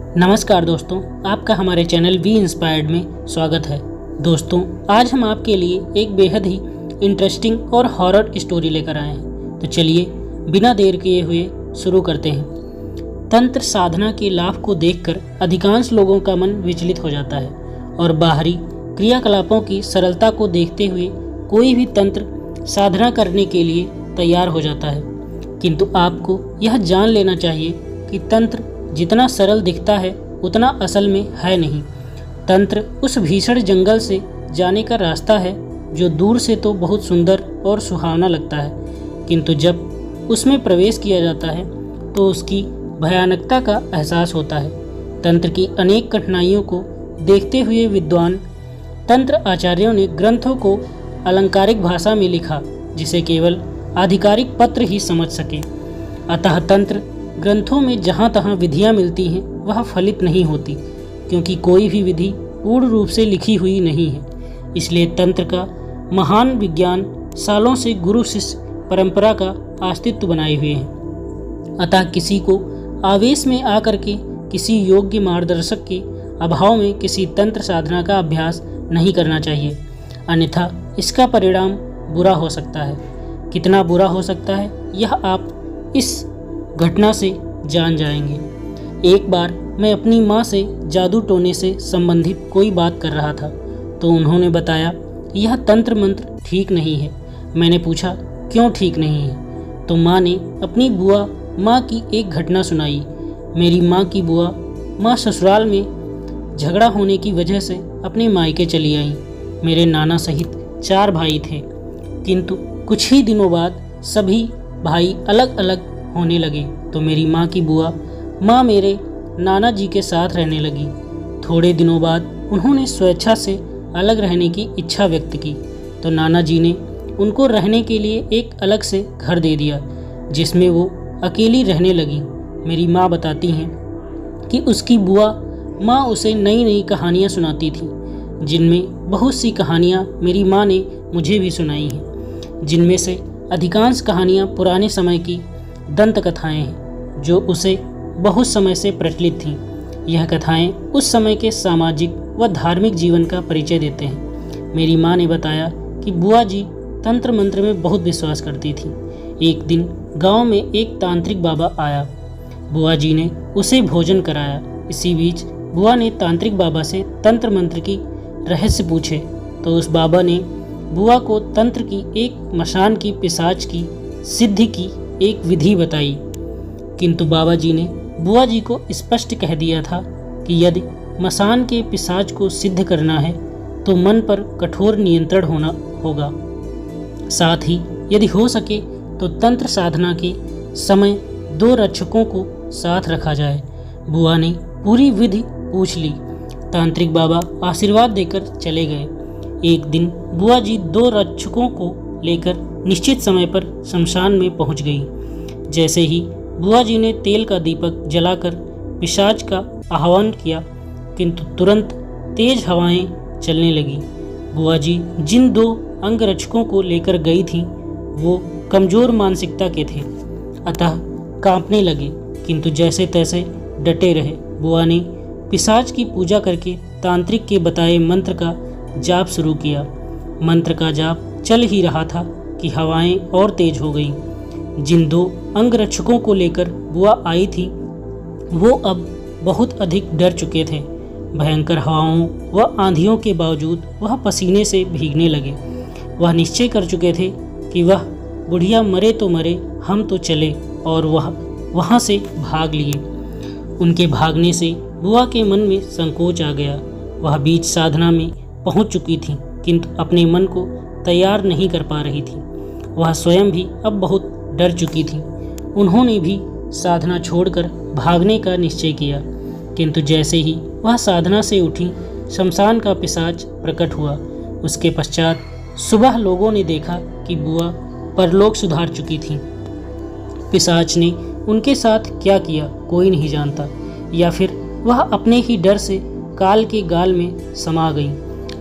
नमस्कार दोस्तों, आपका हमारे चैनल वी इंस्पायर्ड में स्वागत है। दोस्तों, आज हम आपके लिए एक बेहद ही इंटरेस्टिंग और हॉरर स्टोरी लेकर आए हैं। तो चलिए बिना देर किए हुए शुरू करते हैं। तंत्र साधना के लाभ को देखकर अधिकांश लोगों का मन विचलित हो जाता है और बाहरी क्रियाकलापों की सरलता को देखते हुए कोई भी तंत्र साधना करने के लिए तैयार हो जाता है। किंतु आपको यह जान लेना चाहिए कि तंत्र जितना सरल दिखता है उतना असल में है नहीं। तंत्र उस भीषण जंगल से जाने का रास्ता है जो दूर से तो बहुत सुंदर और सुहावना लगता है, किंतु जब उसमें प्रवेश किया जाता है तो उसकी भयानकता का एहसास होता है। तंत्र की अनेक कठिनाइयों को देखते हुए विद्वान तंत्र आचार्यों ने ग्रंथों को अलंकारिक भाषा में लिखा जिसे केवल आधिकारिक पत्र ही समझ सके। अतः तंत्र ग्रंथों में जहाँ तहाँ विधियाँ मिलती हैं वह फलित नहीं होती, क्योंकि कोई भी विधि पूर्ण रूप से लिखी हुई नहीं है। इसलिए तंत्र का महान विज्ञान सालों से गुरु शिष्य परंपरा का अस्तित्व बनाए हुए हैं। अतः किसी को आवेश में आकर के किसी योग्य मार्गदर्शक के अभाव में किसी तंत्र साधना का अभ्यास नहीं करना चाहिए, अन्यथा इसका परिणाम बुरा हो सकता है। कितना बुरा हो सकता है यह आप इस घटना से जान जाएंगे। एक बार मैं अपनी माँ से जादू टोने से संबंधित कोई बात कर रहा था तो उन्होंने बताया यह तंत्र मंत्र ठीक नहीं है। मैंने पूछा क्यों ठीक नहीं है, तो माँ ने अपनी बुआ माँ की एक घटना सुनाई। मेरी माँ की बुआ माँ ससुराल में झगड़ा होने की वजह से अपने मायके चली आई। मेरे नाना सहित 4 भाई थे, किंतु कुछ ही दिनों बाद सभी भाई अलग अलग होने लगे तो मेरी माँ की बुआ माँ मेरे नाना जी के साथ रहने लगी। थोड़े दिनों बाद उन्होंने स्वेच्छा से अलग रहने की इच्छा व्यक्त की तो नाना जी ने उनको रहने के लिए एक अलग से घर दे दिया जिसमें वो अकेली रहने लगी। मेरी माँ बताती हैं कि उसकी बुआ माँ उसे नई नई कहानियाँ सुनाती थी, जिनमें बहुत सी कहानियाँ मेरी माँ ने मुझे भी सुनाई हैं, जिनमें से अधिकांश कहानियाँ पुराने समय की दंत कथाएँ हैं जो उसे बहुत समय से प्रचलित थीं। यह कथाएँ उस समय के सामाजिक व धार्मिक जीवन का परिचय देते हैं। मेरी माँ ने बताया कि बुआ जी तंत्र मंत्र में बहुत विश्वास करती थी। एक दिन गांव में एक तांत्रिक बाबा आया। बुआ जी ने उसे भोजन कराया। इसी बीच बुआ ने तांत्रिक बाबा से तंत्र मंत्र की रहस्य पूछे तो उस बाबा ने बुआ को तंत्र की एक मशान की पिशाच की सिद्धि की एक विधि बताई, किंतु बाबा जी ने बुआ जी को स्पष्ट कह दिया था कि यदि मसान के पिशाच को सिद्ध करना है तो मन पर कठोर नियंत्रण होना होगा। साथ ही यदि हो सके तो तंत्र साधना के समय 2 रक्षकों को साथ रखा जाए। बुआ ने पूरी विधि पूछ ली। तांत्रिक बाबा आशीर्वाद देकर चले गए। एक दिन बुआ जी 2 रक्षकों को लेकर निश्चित समय पर शमशान में पहुंच गई। जैसे ही बुआ जी ने तेल का दीपक जलाकर पिशाच का आह्वान किया, किंतु तुरंत तेज हवाएं चलने लगी। बुआ जी जिन 2 अंगरक्षकों को लेकर गई थीं वो कमजोर मानसिकता के थे, अतः कांपने लगे, किंतु जैसे तैसे डटे रहे। बुआ ने पिशाच की पूजा करके तांत्रिक के बताए मंत्र का जाप शुरू किया। मंत्र का जाप चल ही रहा था कि हवाएं और तेज हो गईं। जिन 2 अंगरक्षकों को लेकर बुआ आई थी वो अब बहुत अधिक डर चुके थे। भयंकर हवाओं व आंधियों के बावजूद वह पसीने से भीगने लगे। वह निश्चय कर चुके थे कि वह बुढ़िया मरे तो मरे, हम तो चले, और वह वहाँ से भाग लिए। उनके भागने से बुआ के मन में संकोच आ गया। वह बीच साधना में पहुँच चुकी थी, किंतु अपने मन को तैयार नहीं कर पा रही थी। वह स्वयं भी अब बहुत डर चुकी थी। उन्होंने भी साधना छोड़कर भागने का निश्चय किया, किंतु जैसे ही वह साधना से उठी शमशान का पिशाच प्रकट हुआ। उसके पश्चात सुबह लोगों ने देखा कि बुआ परलोक सुधार चुकी थी। पिशाच ने उनके साथ क्या किया कोई नहीं जानता, या फिर वह अपने ही डर से काल के गाल में समा गई।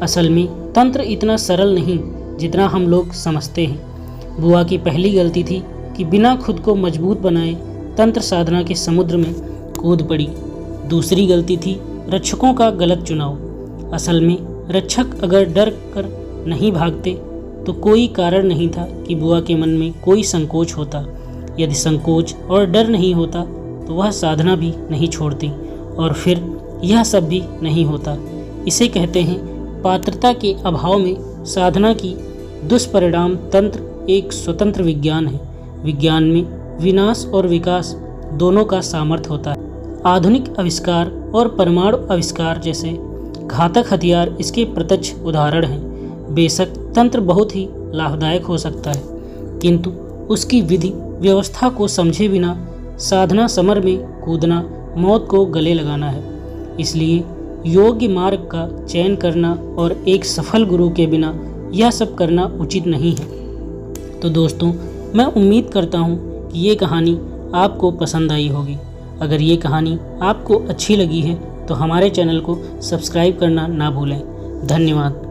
असल में तंत्र इतना सरल नहीं जितना हम लोग समझते हैं। बुआ की पहली गलती थी कि बिना खुद को मजबूत बनाए तंत्र साधना के समुद्र में कूद पड़ी। दूसरी गलती थी रक्षकों का गलत चुनाव। असल में रक्षक अगर डर कर नहीं भागते तो कोई कारण नहीं था कि बुआ के मन में कोई संकोच होता। यदि संकोच और डर नहीं होता तो वह साधना भी नहीं छोड़ती और फिर यह सब भी नहीं होता। इसे कहते हैं पात्रता के अभाव में साधना की दुष्परिणाम तंत्र एक स्वतंत्र विज्ञान है। विज्ञान में विनाश और विकास दोनों का सामर्थ्य होता है। आधुनिक आविष्कार और परमाणु आविष्कार जैसे घातक हथियार इसके प्रत्यक्ष उदाहरण हैं। बेशक तंत्र बहुत ही लाभदायक हो सकता है, किंतु उसकी विधि व्यवस्था को समझे बिना साधना समर में कूदना मौत को गले लगाना है। इसलिए योग्य मार्ग का चयन करना और एक सफल गुरु के बिना यह सब करना उचित नहीं है। तो दोस्तों, मैं उम्मीद करता हूँ कि ये कहानी आपको पसंद आई होगी। अगर ये कहानी आपको अच्छी लगी है तो हमारे चैनल को सब्सक्राइब करना ना भूलें। धन्यवाद।